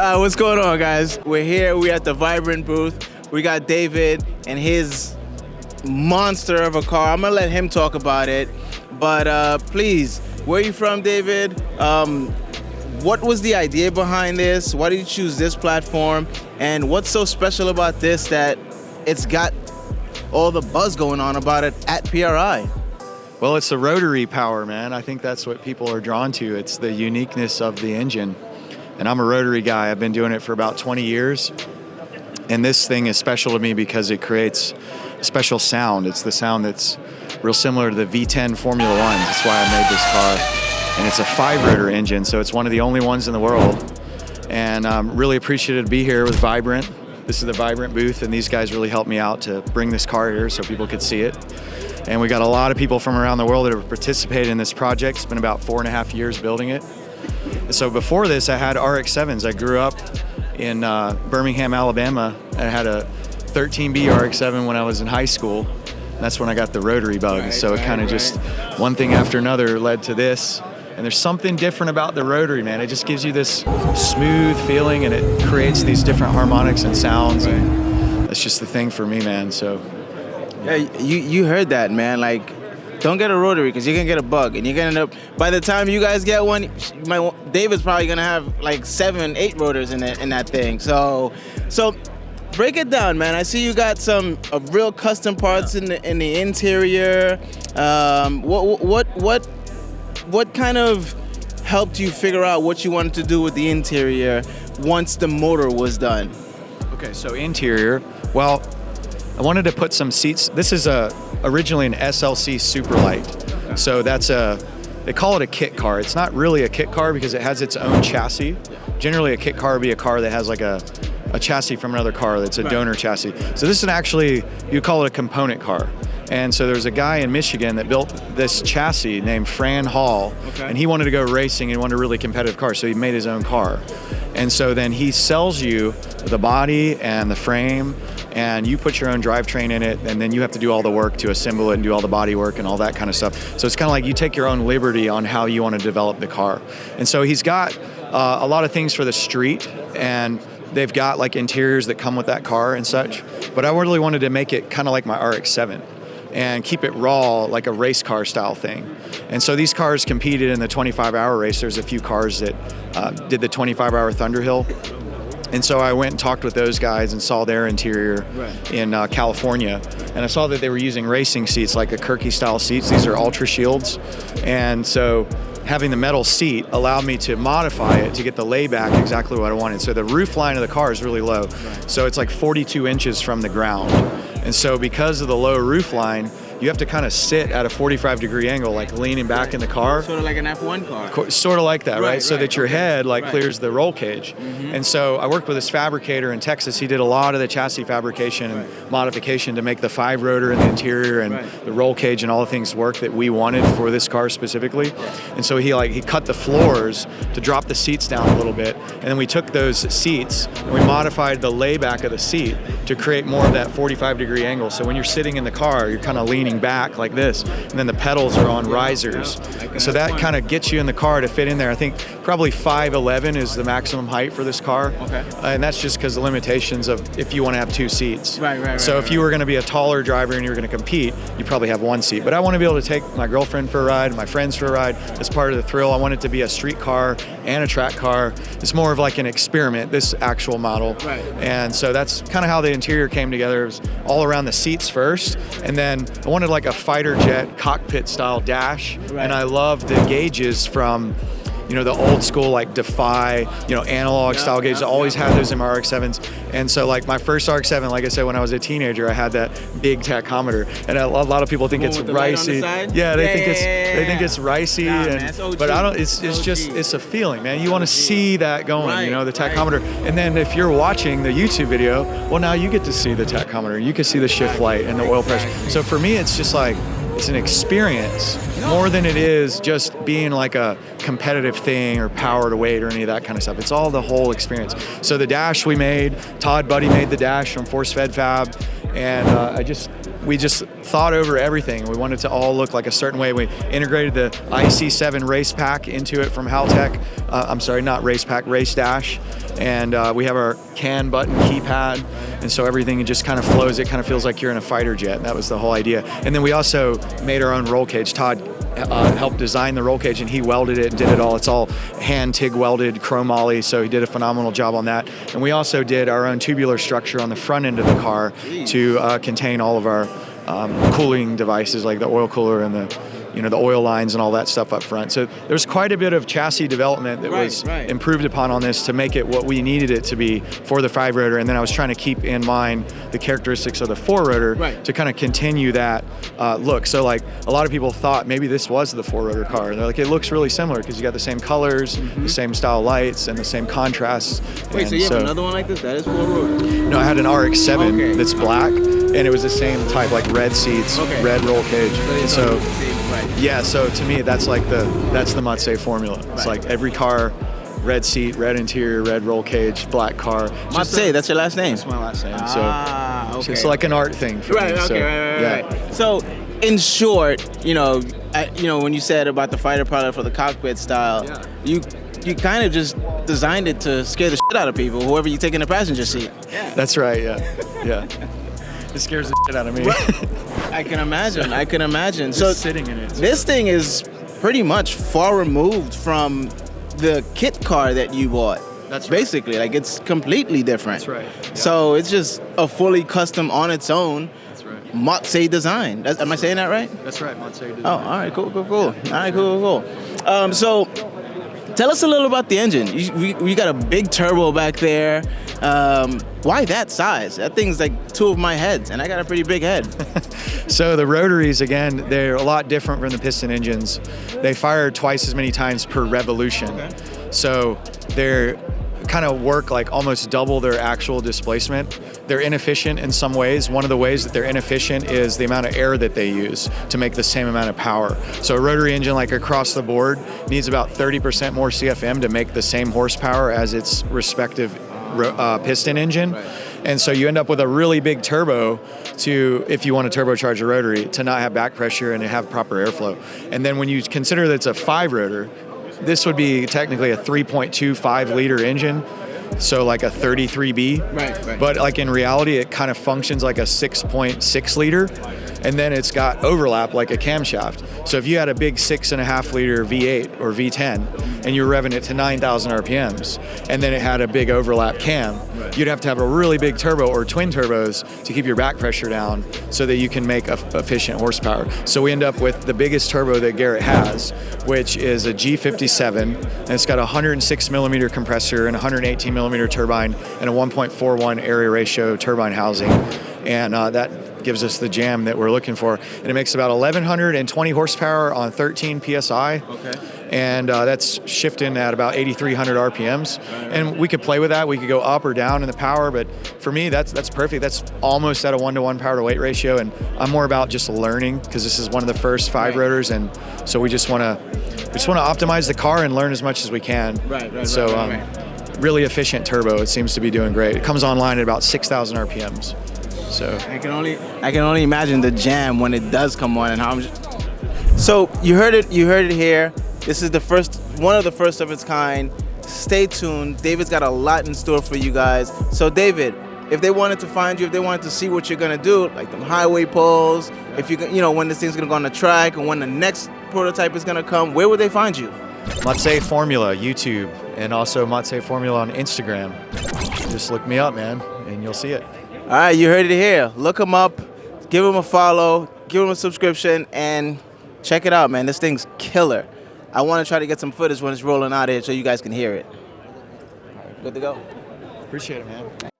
What's going on, guys? We're here. We're at the Vibrant booth. We got David and his monster of a car. I'm gonna let him talk about it. But please, where are you from, David? What was the idea behind this? Why did you choose this platform? And what's so special about this that it's got all the buzz going on about it at PRI? Well, it's the rotary power, man. I think that's what people are drawn to. It's the uniqueness of the engine. And I'm a rotary guy. I've been doing it for about 20 years. And this thing is special to me because it creates a special sound. It's the sound that's real similar to the V10 Formula One. That's why I made this car. And it's a 5-rotor engine, so it's one of the only ones in the world. And I'm really appreciative to be here with Vibrant. This is the Vibrant booth, and these guys really helped me out to bring this car here so people could see it. And we got a lot of people from around the world that have participated in this project. It's been about 4.5 years building it. So before this, I had RX-7s. I grew up in Birmingham, Alabama. I had a 13B RX-7 when I was in high school. That's when I got the rotary bug. So it kind of just, one thing after another led to this. And there's something different about the rotary, man. It just gives you this smooth feeling, and it creates these different harmonics and sounds. And that's just the thing for me, man. So yeah, you heard that, man. Like, don't get a rotary because you're gonna get a bug, and you're gonna end up. By the time you guys get one, David's probably gonna have like 7, 8 rotors in that thing. So break it down, man. I see you got some real custom parts in the interior. What kind of helped you figure out what you wanted to do with the interior once the motor was done? Okay, so interior. Well, I wanted to put some seats. This is originally an SLC Superlight. So they call it a kit car. It's not really a kit car because it has its own chassis. Generally, a kit car would be a car that has like a chassis from another car that's a donor chassis. So this is actually, you call it a component car. And so there's a guy in Michigan that built this chassis named Fran Hall, and he wanted to go racing and wanted a really competitive car, so he made his own car. And so then he sells you the body and the frame, and you put your own drivetrain in it, and then you have to do all the work to assemble it and do all the body work and all that kind of stuff. So it's kind of like you take your own liberty on how you want to develop the car. And so he's got a lot of things for the street, and they've got like interiors that come with that car and such. But I really wanted to make it kind of like my RX-7 and keep it raw, like a race car style thing. And so these cars competed in the 25-hour race. There's a few cars that did the 25-hour Thunderhill. And so I went and talked with those guys and saw their interior in California. And I saw that they were using racing seats, like a Kirky style seats. These are Ultra Shields. And so having the metal seat allowed me to modify it to get the layback exactly what I wanted. So the roof line of the car is really low. So it's like 42 inches from the ground. And so because of the low roof line, you have to kind of sit at a 45-degree angle, like leaning back in the car. Sort of like an F1 car. Sort of like that, right? So that your head clears the roll cage. And so I worked with this fabricator in Texas. He did a lot of the chassis fabrication and modification to make the 5-rotor in the interior and the roll cage and all the things work that we wanted for this car specifically. And so he cut the floors to drop the seats down a little bit. And then we took those seats and we modified the layback of the seat to create more of that 45-degree angle. So when you're sitting in the car, you're kind of leaning back like this, and then the pedals are on risers. So that kind of gets you in the car to fit in there. I think probably 5'11" is the maximum height for this car. And that's just because the limitations of if you want to have 2 seats. So if you were going to be a taller driver and you were going to compete, you probably have 1 seat. But I want to be able to take my girlfriend for a ride, my friends for a ride. As part of the thrill, I want it to be a street car and a track car. It's more of like an experiment, this actual model. And so that's kind of how the interior came together. It was all around the seats first, and then I wanted like a fighter jet cockpit style dash, and I love the gauges from the old school like Defy, analog style gauges. I always had those in my RX-7s. And so like my first RX-7, like I said, when I was a teenager, I had that big tachometer, and a lot of people think it's ricey. Yeah, they think it's ricey, but I don't. It's a feeling, man. You want to see that going, the tachometer. And then if you're watching the YouTube video, well, now you get to see the tachometer. You can see the shift light and the oil pressure. So for me, it's just like, it's an experience more than it is just being like a competitive thing or power to weight or any of that kind of stuff. It's all the whole experience. So the dash we made, Todd Buddy made the dash from Force Fed Fab, and I just we just thought over everything. We wanted to all look like a certain way. We integrated the IC7 race pack into it from Haltech. I'm sorry, not race pack, Race Dash. And we have our CAN button keypad. And so everything just kind of flows. It kind of feels like you're in a fighter jet. And that was the whole idea. And then we also made our own roll cage. Todd helped design the roll cage, and he welded it and did it all. It's all hand TIG welded chromoly, so he did a phenomenal job on that. And we also did our own tubular structure on the front end of the car to contain all of our cooling devices, like the oil cooler and the oil lines and all that stuff up front. So there's quite a bit of chassis development that was improved upon on this to make it what we needed it to be for the 5-rotor. And then I was trying to keep in mind the characteristics of the 4-rotor to kind of continue that look. So like a lot of people thought maybe this was the 4-rotor car. And they're like, it looks really similar because you got the same colors, the same style lights, and the same contrasts. Wait, so you have another one like this? That is 4-rotor? No, I had an RX-7 that's black, and it was the same type, like red seats, red roll cage. So yeah, so to me, that's like that's the Mazzei formula. It's like every car, red seat, red interior, red roll cage, black car. Mazzei, that's your last name? That's my last name. So it's just like an art thing for me. Right. So in short, when you said about the fighter pilot for the cockpit style, you kind of just designed it to scare the shit out of people, whoever you take in the passenger seat. That's right. Yeah. It scares the shit out of me. I can imagine. Just so sitting in it. This thing is pretty much far removed from the kit car that you bought. That's right. Basically, like it's completely different. That's right. Yeah. So it's just a fully custom on its own. That's right. Mazzei design. Am I saying that right? That's right, Mazzei design. Oh, all right, cool. All right, cool. So tell us a little about the engine. We got a big turbo back there. Why that size? That thing's like 2 of my heads, and I got a pretty big head. So the rotaries, again, they're a lot different from the piston engines. They fire twice as many times per revolution. Okay. So they're kind of work like almost double their actual displacement. They're inefficient in some ways. One of the ways that they're inefficient is the amount of air that they use to make the same amount of power. So a rotary engine, like across the board, needs about 30% more CFM to make the same horsepower as its respective piston engine. Right. And so you end up with a really big turbo if you want to turbocharge a rotary, to not have back pressure and to have proper airflow. And then when you consider that it's a 5-rotor, this would be technically a 3.25 liter engine, so like a 33B. Right. But like in reality, it kind of functions like a 6.6 liter, and then it's got overlap like a camshaft. So if you had a big 6.5 liter V8 or V10 and you're revving it to 9,000 RPMs, and then it had a big overlap cam, you'd have to have a really big turbo or twin turbos to keep your back pressure down so that you can make efficient horsepower. So we end up with the biggest turbo that Garrett has, which is a G57, and it's got a 106 millimeter compressor and 118 millimeter turbine and a 1.41 area ratio turbine housing. And that gives us the jam that we're looking for. And it makes about 1,120 horsepower on 13 PSI. Okay. And that's shifting at about 8,300 RPMs. And we could play with that. We could go up or down in the power, but for me, that's perfect. That's almost at a 1-to-1 power to weight ratio. And I'm more about just learning, because this is one of the first 5-rotors. And so we just want to optimize the car and learn as much as we can. Really efficient turbo. It seems to be doing great. It comes online at about 6,000 RPMs. So I can only imagine the jam when it does come on, and how much. So you heard it here. This is one of the first of its kind. Stay tuned. David's got a lot in store for you guys. So David, if they wanted to find you, if they wanted to see what you're gonna do, like them highway polls, if when this thing's gonna go on the track, and when the next prototype is gonna come, where would they find you? Mazzei Formula, YouTube, and also Mazzei Formula on Instagram. Just look me up, man, and you'll see it. All right, you heard it here. Look them up, give them a follow, give them a subscription, and check it out, man. This thing's killer. I want to try to get some footage when it's rolling out here so you guys can hear it. All right, good to go. Appreciate it, man.